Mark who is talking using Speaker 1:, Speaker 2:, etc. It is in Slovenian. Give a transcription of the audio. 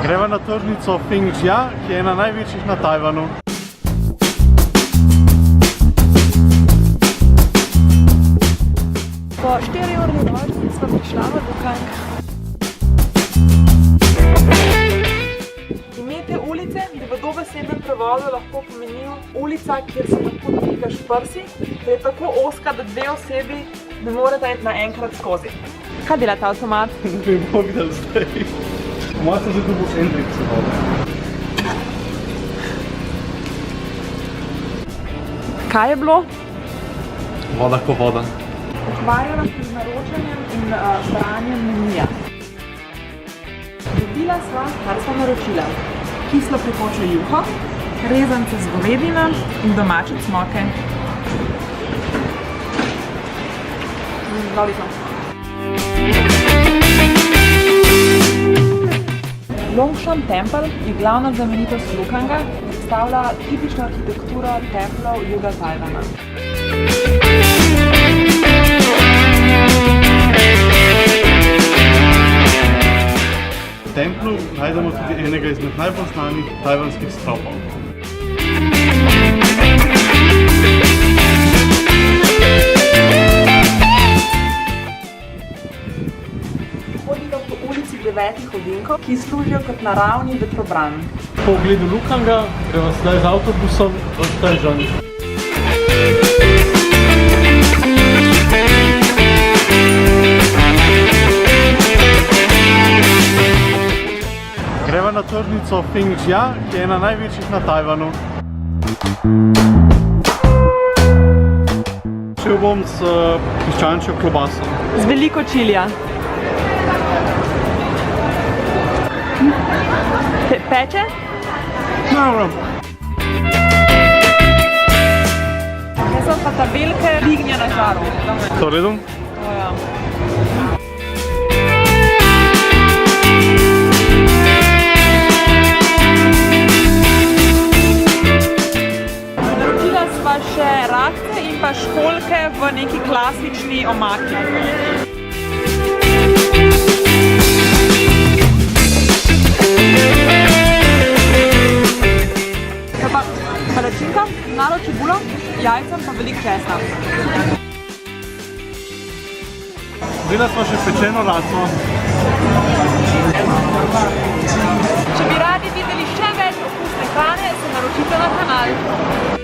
Speaker 1: Greva na tržnico Fengjia, ki je ena največjih na Tajvanu.
Speaker 2: Po 4-urni vožnji smo prišla v Lukang. Ime te ulice bi v dobesednem prevodu lahko pomenil ulica, kjer se lahko dotikaš prsi, ker je tako ozka, da dve osebi ne moreta iti naenkrat skozi. Kaj dela ta avtomat?
Speaker 1: Ne bomo videli zdaj. Moja se zdaj dobil Hendrix vode.
Speaker 2: Kaj je bilo?
Speaker 1: Voda ko voda.
Speaker 2: Ukvarjala se z naročanjem in branjem menija. Dobila sva, kar sva naročila. Kislo pekoče juho, rezance z govedino in domače cmoke. Dobri smo. Longshan Temple je glavna znamenitost Lukanga, predstavlja tipično arhitekturo templov juga Tajvana.
Speaker 1: V templu najdemo tudi enega izmed najbolj znanih tajvanskih stropov.
Speaker 2: Hodimo po ulici 9 ovinkov, ki služijo kot naravni vetrobran.
Speaker 1: Po ogledu Lukanga gremo sedaj z avtobusom v Shenzhen. Greva na tržnico Fengjia, ki je ena največjih na Tajvanu. Šel bom s piščančjo klobaso.
Speaker 2: Z veliko čilija. Peče?
Speaker 1: Dobro.
Speaker 2: Jaz sem pa tabelke lignja na žaru.
Speaker 1: To v redu?
Speaker 2: Ja. Naročila sva še rakce in pa školjke v neki klasični omaki. Palačinka, malo čebulo, jajcem pa veliko česna.
Speaker 1: Vzela smo še pečeno raco.
Speaker 2: Če bi radi videli še več okusne hrane, se naročite na kanal.